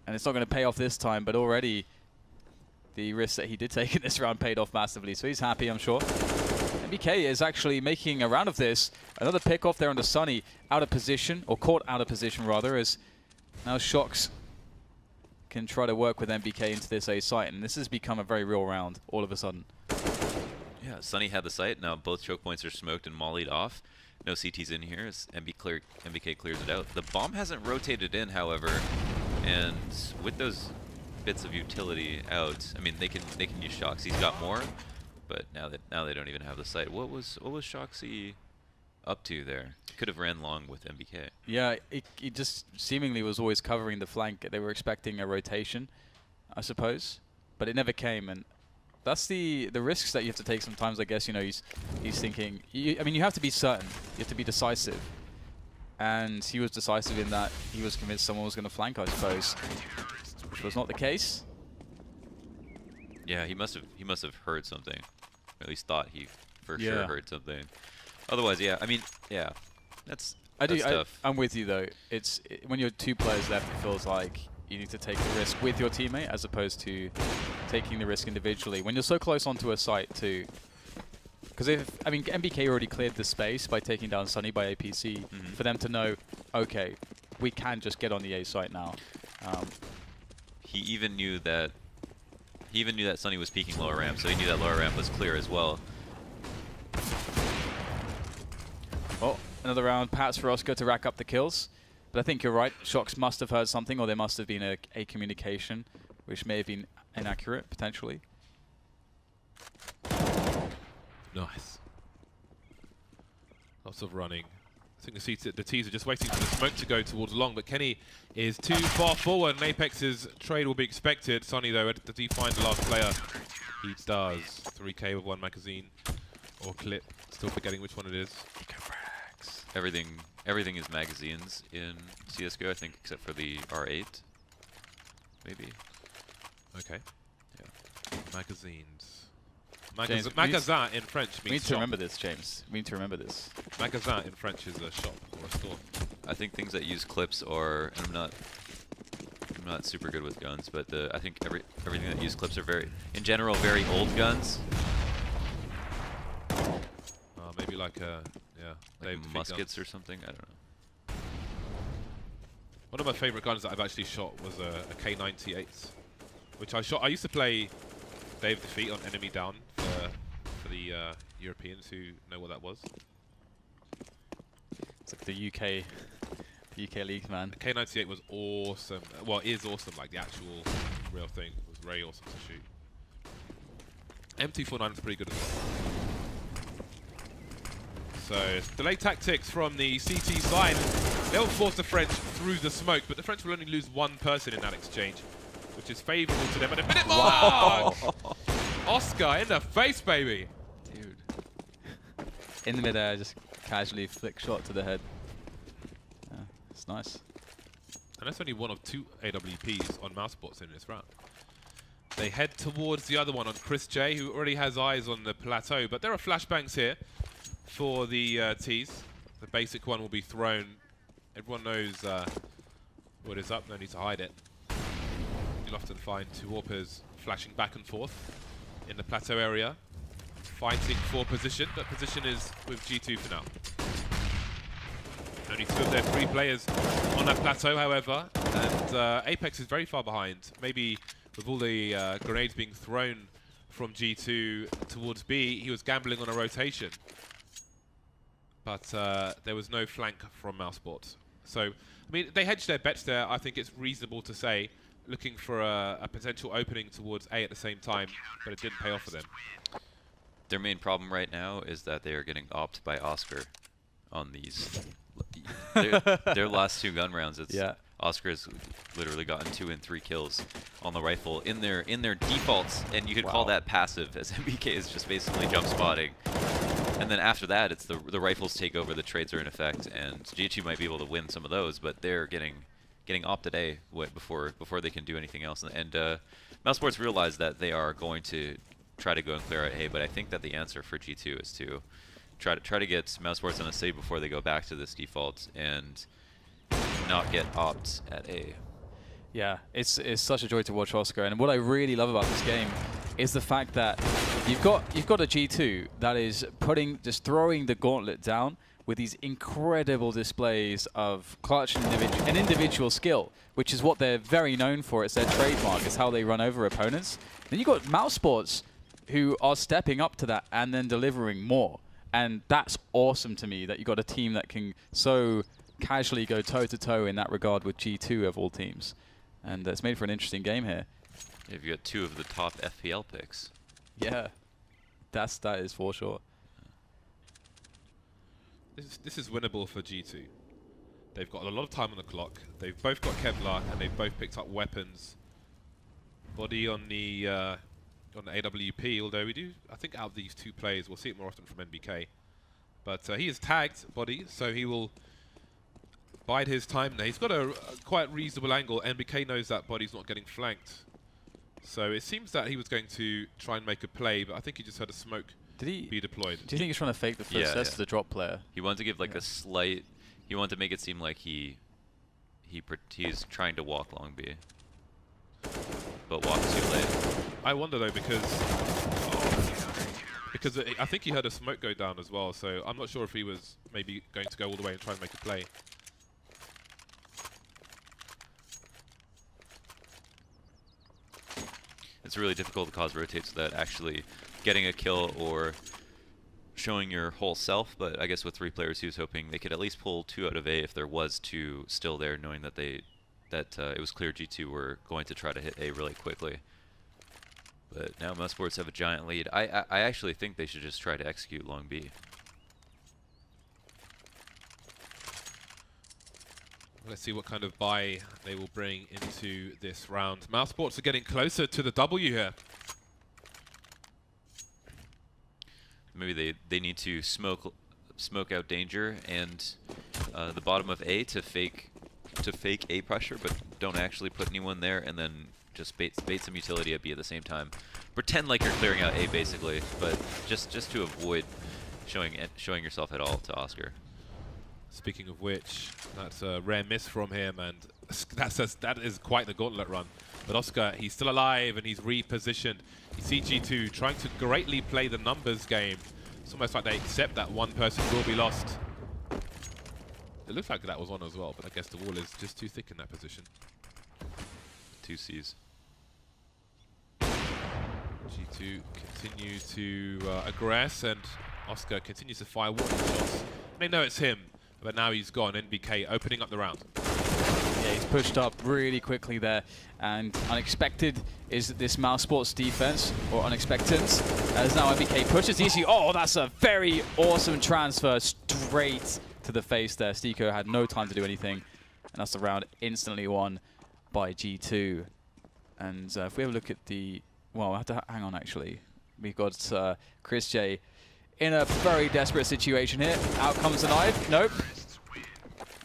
and it's not going to pay off this time, but already the risk that he did take in this round paid off massively, so he's happy, I'm sure. MBK is actually making a round of this. Another pick off there on the Sunny, out of position, or caught out of position rather, as now Shocks can try to work with MBK into this A site, and this has become a very real round all of a sudden. Yeah, Sunny had the site. Now both choke points are smoked and mollied off. No CTs in here as MBK clears it out. The bomb hasn't rotated in, however, and with those bits of utility out, I mean, they can use Shocks. He's got more, but now they don't even have the site. What was Shoxy up to there? Could have ran long with MBK. Yeah, he just seemingly was always covering the flank. They were expecting a rotation, I suppose, but it never came, and that's the risks that you have to take sometimes, I guess. He's thinking, I mean, you have to be certain, you have to be decisive, and he was decisive in that he was convinced someone was going to flank, I suppose, which was not the case. Yeah, he must have heard something. Or at least thought he for Yeah. sure heard something. Otherwise, yeah, I mean, yeah, that's I tough. I'm with you though. When you're 2 players left, it feels like you need to take the risk with your teammate as opposed to taking the risk individually. When you're so close onto a site too, because I mean, MBK already cleared the space by taking down Sunny by APC for them to know, okay, we can just get on the A site now. He even knew that Sunny was peeking lower ramp, so he knew that lower ramp was clear as well. Oh, another round perhaps for Oscar to rack up the kills. But I think you're right. Shox must have heard something, or there must have been a communication, which may have been inaccurate, potentially. Nice. Lots of running. I think the T's are just waiting for the smoke to go towards long, but Kenny is too far forward, and Apex's trade will be expected. Sonny, though, does he find the last player? He does. 3K with 1 magazine or clip. Still forgetting which one it is. Everything is magazines in CS:GO, I think, except for the R8. Maybe. Okay. Yeah. Magazines. James, Magasin in French means We need to shop. remember this, James. We need to remember this. Magasin in French is a shop or a store. I think things that use clips or I'm not super good with guns, but I think everything that use clips are in general very old guns. Maybe like Like muskets or something. I don't know. One of my favorite guns that I've actually shot was a K98, which I shot. I used to play Dave Defeat on Enemy Down for the Europeans who know what that was. It's like the UK league, man. The K98 was awesome. Well, it is awesome. Like the actual real thing was very awesome to shoot. MT49 is pretty good as well. So, delay tactics from the CT side. They'll force the French through the smoke, but the French will only lose 1 person in that exchange, which is favourable to them. At a minute mark! Oscar in the face, baby! Dude. In the midair, just casually flick shot to the head. Yeah, it's nice. And that's only one of 2 AWPs on Mousesports in this round. They head towards the other one on Chris J, who already has eyes on the plateau, but there are flashbangs here for the T's. The basic one will be thrown. Everyone knows what is up, no need to hide it. You'll often find 2 AWPers flashing back and forth in the plateau area, fighting for position, but position is with G2 for now. Only 2 of their 3 players on that plateau, however, and Apex is very far behind. Maybe with all the grenades being thrown from G2 towards B, he was gambling on a rotation. But there was no flank from Mousesports. So, I mean, they hedged their bets there. I think it's reasonable to say, looking for a potential opening towards A at the same time, but it didn't pay off for them. Their main problem right now is that they are getting opped by Oscar on these. Their last 2 gun rounds, Oscar has literally gotten 2 and 3 kills on the rifle in their defaults, and you could call that passive, as MBK is just basically jump spotting. And then after that, it's the rifles take over, the trades are in effect, and G2 might be able to win some of those, but they're getting opted A before they can do anything else. And Mousesports realize that they are going to try to go and clear out A, but I think that the answer for G2 is to try to get Mousesports on a save before they go back to this default and not get opt at A. Yeah, it's such a joy to watch Oscar, and what I really love about this game is the fact that you've got a G2 that is just throwing the gauntlet down with these incredible displays of clutch and individual skill, which is what they're very known for. It's their trademark. It's how they run over opponents. Then you've got Mousesports who are stepping up to that and then delivering more, and that's awesome to me that you've got a team that can so casually go toe-to-toe in that regard with G2 of all teams. And it's made for an interesting game here. You've got 2 of the top FPL picks. Yeah, that is for sure. This is winnable for G2. They've got a lot of time on the clock. They've both got Kevlar, and they've both picked up weapons. Body on the AWP, although I think out of these 2 players, we'll see it more often from NBK. But he is tagged Body, so he will bide his time there. He's got a quite reasonable angle. NBK knows that body's not getting flanked. So it seems that he was going to try and make a play, but I think he just had a smoke be deployed. Do you think he's trying to fake the footsteps to the drop player? He wanted to give like a slight. He wanted to make it seem like he's trying to walk long B, but walks too late. I wonder though because I think he heard a smoke go down as well. So I'm not sure if he was maybe going to go all the way and try and make a play. It's really difficult to cause rotates without actually getting a kill or showing your whole self, but I guess with 3 players he was hoping they could at least pull 2 out of A if there was 2 still there, knowing that it was clear G2 were going to try to hit A really quickly. But now Mousesports have a giant lead. I actually think they should just try to execute long B. Let's see what kind of buy they will bring into this round. Mousesports are getting closer to the W here. Maybe they need to smoke out danger and the bottom of A to fake A pressure, but don't actually put anyone there, and then just bait some utility at B at the same time. Pretend like you're clearing out A basically, but just to avoid showing yourself at all to Oscar. Speaking of which, that's a rare miss from him, and that is quite the gauntlet run. But Oscar, he's still alive and he's repositioned. You see G2 trying to greatly play the numbers game. It's almost like they accept that one person will be lost. It looks like that was on as well, but I guess the wall is just too thick in that position. 2 Cs. G2 continue to aggress, and Oscar continues to fire warning shots. They know it's him, but now he's gone. NBK opening up the round. Yeah, he's pushed up really quickly there, and unexpected is this Mousesports defense, or unexpected, as now NBK pushes ECU. Oh, that's a very awesome transfer straight to the face there. Stiko had no time to do anything, and that's the round instantly won by G2. And if we have a look at the, well, I have to hang on actually. We've got Chris J in a very desperate situation here. Out comes the knife. Nope.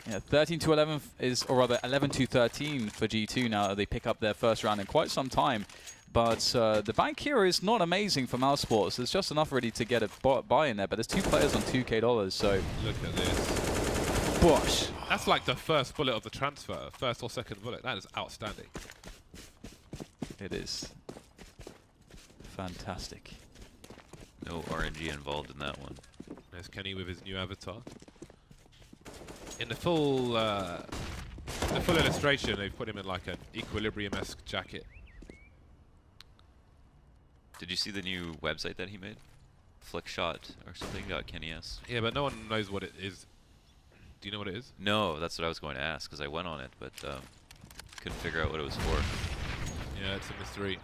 Yeah, 13-11 is, or rather 11-13 for G2 now. They pick up their first round in quite some time. But the bank here is not amazing for Mousesports. There's just enough really to get a buy in there. But there's 2 players on $2K, so. Look at this. Bosh. That's like the first bullet of the transfer. First or second bullet. That is outstanding. It is. Fantastic. No RNG involved in that one. There's Kenny with his new avatar. In the full illustration, they've put him in like an Equilibrium-esque jacket. Did you see the new website that he made? Flickshot or something? Kenny S. Yeah, but no one knows what it is. Do you know what it is? No, that's what I was going to ask because I went on it, but couldn't figure out what it was for. Yeah, it's a mystery.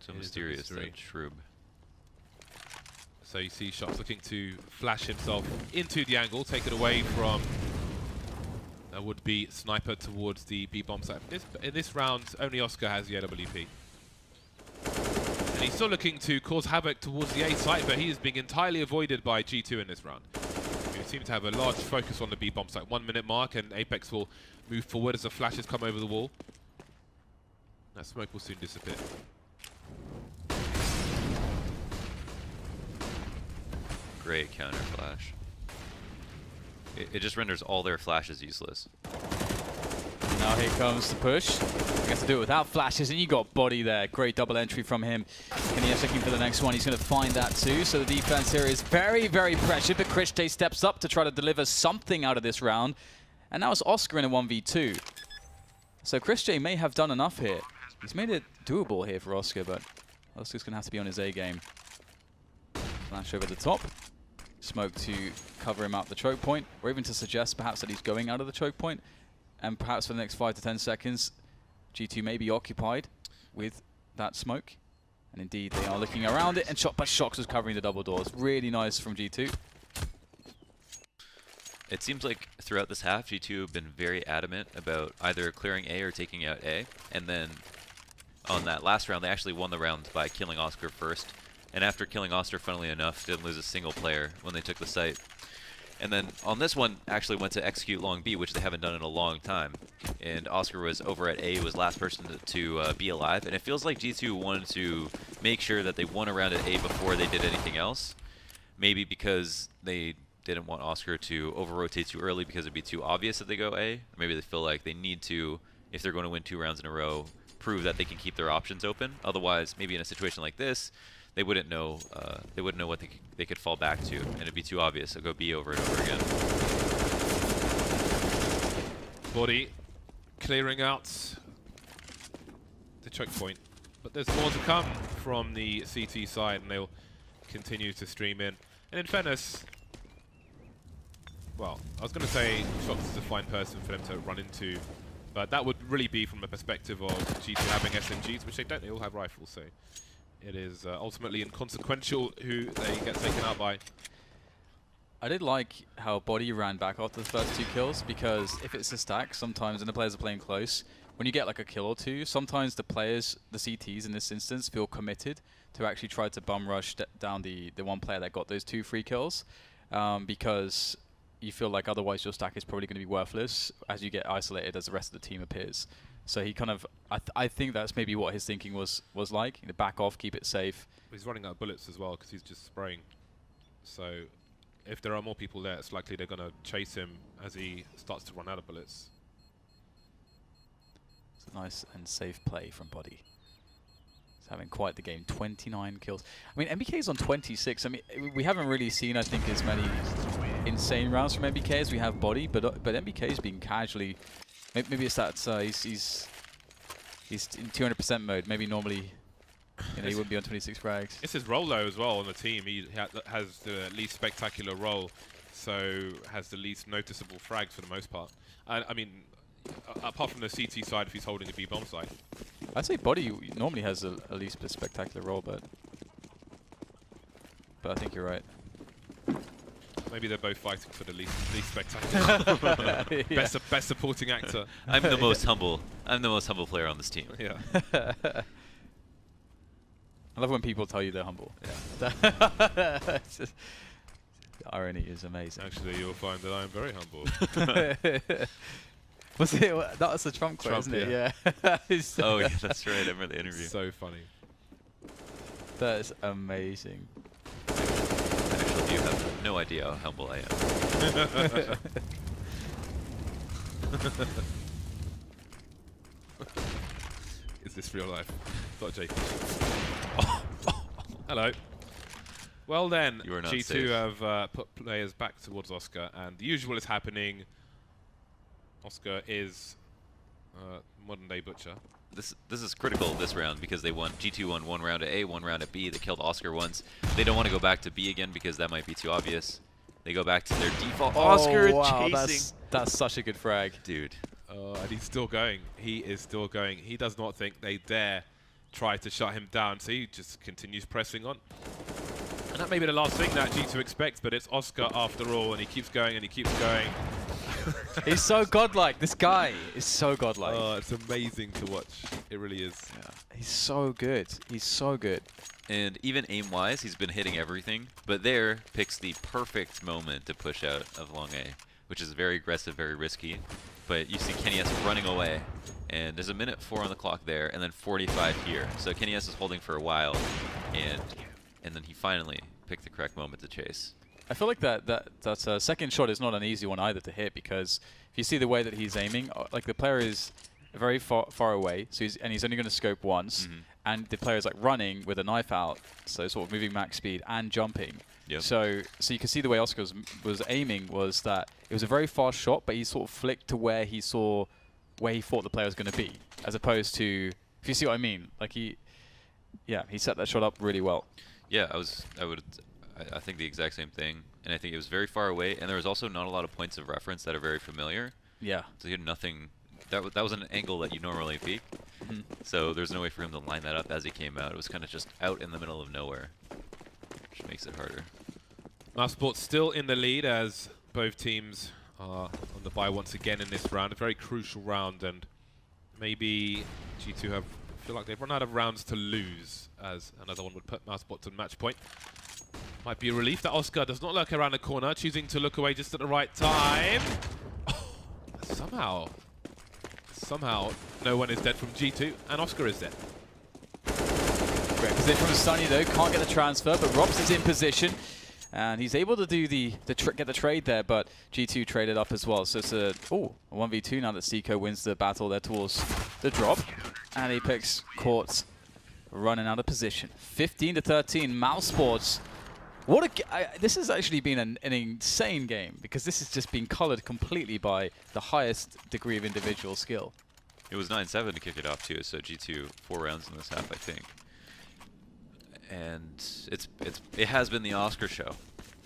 So mysterious, that shrub. So you see Shox looking to flash himself into the angle, take it away from a would-be sniper towards the B-bomb site. In this round, only Oscar has the AWP. And he's still looking to cause havoc towards the A site, but he is being entirely avoided by G2 in this round. We seem to have a large focus on the B-bomb site. 1 minute mark, and Apex will move forward as the flashes come over the wall. That smoke will soon disappear. Great counter flash. It just renders all their flashes useless. Now here comes the push. He has to do it without flashes, and you got body there. Great double entry from him. And he's looking for the next one. He's going to find that too. So the defense here is very, very pressured, but Chris J steps up to try to deliver something out of this round. And now it's Oscar in a 1v2. So Chris J may have done enough here. He's made it doable here for Oscar, but Oscar's going to have to be on his A game. Flash over the top. Smoke to cover him up the choke point, or even to suggest perhaps that he's going out of the choke point. And perhaps for the next 5 to 10 seconds, G2 may be occupied with that smoke. And indeed, they are looking around it, and but Shox was covering the double doors. Really nice from G2. It seems like throughout this half, G2 have been very adamant about either clearing A or taking out A. And then on that last round, they actually won the round by killing Oscar first. And after killing Oscar, funnily enough, didn't lose a single player when they took the site. And then on this one, actually went to execute long B, which they haven't done in a long time. And Oscar was over at A, was last person to be alive. And it feels like G2 wanted to make sure that they won a round at A before they did anything else. Maybe because they didn't want Oscar to over-rotate too early because it'd be too obvious if they go A. Or maybe they feel like they need to, if they're going to win 2 rounds in a row, prove that they can keep their options open. Otherwise, maybe in a situation like this, they wouldn't know what they could fall back to, and it'd be too obvious. So go B over and over again. Body clearing out the choke point, but there's more to come from the CT side, and they'll continue to stream in. And in fairness, well, I was going to say Shox is a fine person for them to run into, but that would really be from the perspective of G2 having SMGs, which they don't. They all have rifles, so it is ultimately inconsequential who they get taken out by. I did like how Body ran back after the first 2 kills, because if it's a stack, sometimes, and the players are playing close, when you get like a kill or 2, sometimes the players, the CTs in this instance, feel committed to actually try to bum rush down the one player that got those 2 free kills, because you feel like otherwise your stack is probably going to be worthless as you get isolated as the rest of the team appears. So he kind of, I think that's maybe what his thinking was like. You know, back off, keep it safe. He's running out of bullets as well because he's just spraying. So if there are more people there, it's likely they're going to chase him as he starts to run out of bullets. It's a nice and safe play from Body. He's having quite the game. 29 kills. I mean, MBK's on 26. I mean, we haven't really seen, I think, as many insane rounds from MBK as we have Body, but MBK's been casually. Maybe it's that he's in 200% mode. Maybe normally, you know, he wouldn't be on 26 frags. It's his role though as well on the team. He has the least spectacular role, so has the least noticeable frags for the most part. I mean, apart from the CT side, if he's holding a B bomb side. I'd say Body normally has a least spectacular role, but I think you're right. Maybe they're both fighting for the least spectacular. Yeah. Best supporting actor. I'm the most humble. I'm the most humble player on this team. Yeah. I love when people tell you they're humble. Yeah. It's just, the irony is amazing. Actually, you'll find that I'm very humble. Was it? That was the Trump quote, isn't it? Yeah. Yeah. Oh yeah, that's right. I remember the interview. So funny. That is amazing. Actually, you have no idea how humble I am. Is this real life? Not joking. Hello. Well then, You are not G2 safe. have put players back towards Oscar, and the usual is happening. Oscar is modern day butcher. This is critical this round because they won. G2 won 1 round at A, 1 round at B. They killed Oscar once. They don't want to go back to B again because that might be too obvious. They go back to their default. Oscar wow, chasing. that's such a good frag. Dude. And he's still going. He is still going. He does not think they dare try to shut him down, so he just continues pressing on. And that may be the last thing that G2 expects, but it's Oscar after all, and he keeps going and he keeps going. He's so godlike. This guy is so godlike. Oh, it's amazing to watch. It really is. Yeah. He's so good. He's so good. And even aim-wise, he's been hitting everything. But there picks the perfect moment to push out of long A, which is very aggressive, very risky. But you see Kenny S running away. And there's a minute 4 on the clock there, and then 45 here. So Kenny S is holding for a while, and then he finally picked the correct moment to chase. I feel like that second shot is not an easy one either to hit, because if you see the way that he's aiming, like the player is very far away, so he's only going to scope once, and the player is like running with a knife out, so sort of moving max speed and jumping. Yep. So you can see the way Oscar was aiming was that it was a very fast shot, but he sort of flicked to where he thought the player was going to be, as opposed to, if you see what I mean, like he set that shot up really well. Yeah, I think the exact same thing, and I think it was very far away, and there was also not a lot of points of reference that are very familiar. Yeah. So he had nothing. That was an angle that you normally peek. So there's no way for him to line that up as he came out. It was kind of just out in the middle of nowhere, which makes it harder. Mousesports still in the lead as both teams are on the bye once again in this round. A very crucial round, and maybe G2 feel like they've run out of rounds to lose, as another one would put Mousesports on match point. Might be a relief that Oscar does not lurk around the corner, choosing to look away just at the right time. Oh, somehow, no one is dead from G2, and Oscar is dead. Great position from Sunny though, can't get the transfer, but Robs is in position. And he's able to do get the trade there, but G2 traded up as well. So it's a 1v2 now that Seco wins the battle there towards the drop. And Apex caught running out of position. 15-13, Mousesports. This has actually been an insane game, because this has just been colored completely by the highest degree of individual skill. It was 9-7 to kick it off too, so G2 4 rounds in this half, I think. And it has been the Oscar show.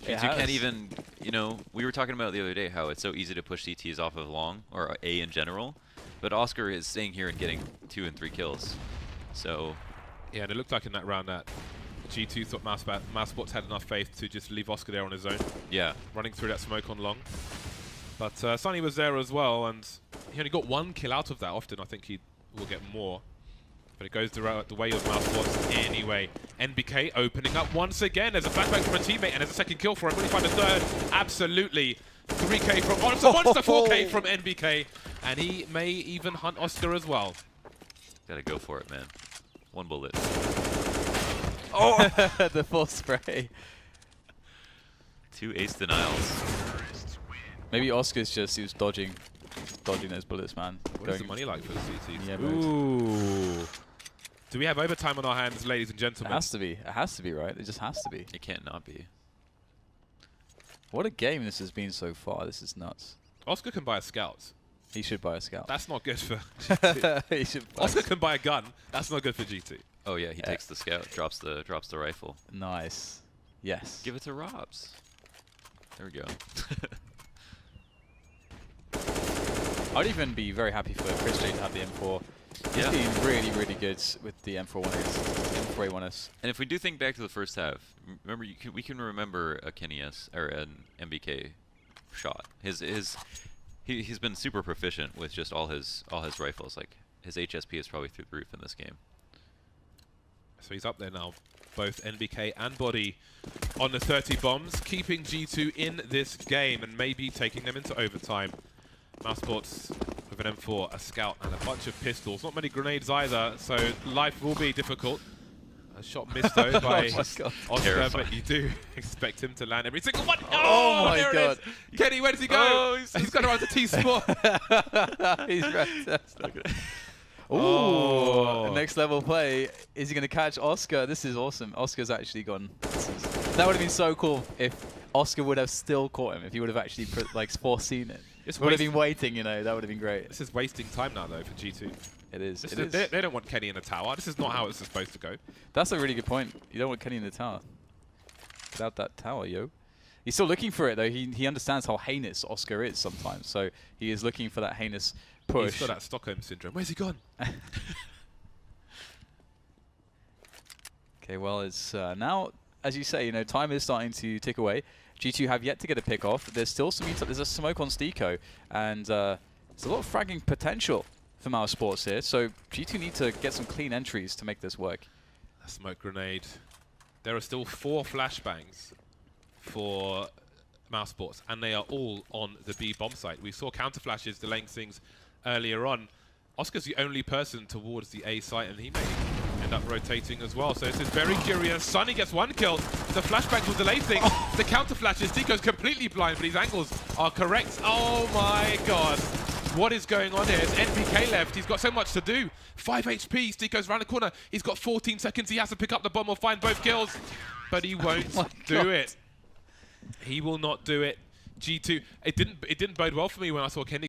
G2 can't even, you know, we were talking about the other day how it's so easy to push CTs off of long, or A in general, but Oscar is staying here and getting 2 and 3 kills. So yeah, and it looked like in that round that G2 thought Mousesports had enough faith to just leave Oscar there on his own. Yeah. Running through that smoke on long. But Sunny was there as well, and he only got 1 kill out of that. Often I think he will get more. But it goes the way of Mousesports anyway. NBK opening up once again. There's a flashback from a teammate, and there's a second kill for him. Will he find a third? Absolutely. 3K from Monster, 4K from NBK. And he may even hunt Oscar as well. Gotta go for it, man. 1 bullet. Oh! The full spray. 2 ace denials. Maybe Oscar's he was dodging those bullets, man. What is the money like for the CTs? Yeah, ooh. Do we have overtime on our hands, ladies and gentlemen? It has to be. It has to be, right? It just has to be. It can't not be. What a game this has been so far. This is nuts. Oscar can buy a scout. He should buy a scout. That's not good for G2. He should Oscar can buy a gun. That's not good for G2. Oh yeah, he takes the scout, drops the rifle. Nice. Yes. Give it to Robs. There we go. I'd even be very happy for Chris J to have the M4. He's Yeah. been really, really good with the M4A1S. And if we do think back to the first half, remember we can remember a Kenny S or an MBK shot. He's been super proficient with just all his rifles. Like his HSP is probably through the roof in this game. So he's up there now, both NBK and Body on the 30 bombs, keeping G2 in this game and maybe taking them into overtime. Mousesports with an M4, a scout, and a bunch of pistols. Not many grenades either, so life will be difficult. A shot missed though by Oscar, but you do expect him to land every single one. Oh my there god. It is. Kenny, where does he go? Oh, he's got around the T-spot. He's right. Ooh, Oh. next level play. Is he going to catch Oscar? This is awesome. Oscar's actually gone. That would have been so cool if Oscar would have still caught him, if he would have actually foreseen it. Would have been waiting, you know, that would have been great. This is wasting time now though for G2. It is. They don't want Kenny in the tower. This is not how it's supposed to go. That's a really good point. You don't want Kenny in the tower. Without that tower, yo. He's still looking for it though. He understands how heinous Oscar is sometimes, so he is looking for that heinous push. He's got that Stockholm syndrome. Where's he gone? Okay, well, it's now, as you say, you know, time is starting to tick away. G2 have yet to get a pick off. There's still there's a smoke on Steco, and there's a lot of fragging potential for Mousesports here. So G2 need to get some clean entries to make this work. A smoke grenade. There are still 4 flashbangs for Mousesports, and they are all on the B bomb site. We saw counter flashes delaying things earlier on. Oscar's the only person towards the A site, and he may end up rotating as well. So this is very curious. Sunny gets 1 kill. The flashbangs will delay things. The counter flashes. Deco's completely blind, but his angles are correct. Oh my god. What is going on here? It's NPK left. He's got so much to do. 5 HP. Deco's around the corner. He's got 14 seconds. He has to pick up the bomb or find both kills. But he won't do it. He will not do it. G2. It didn't bode well for me when I saw Kenny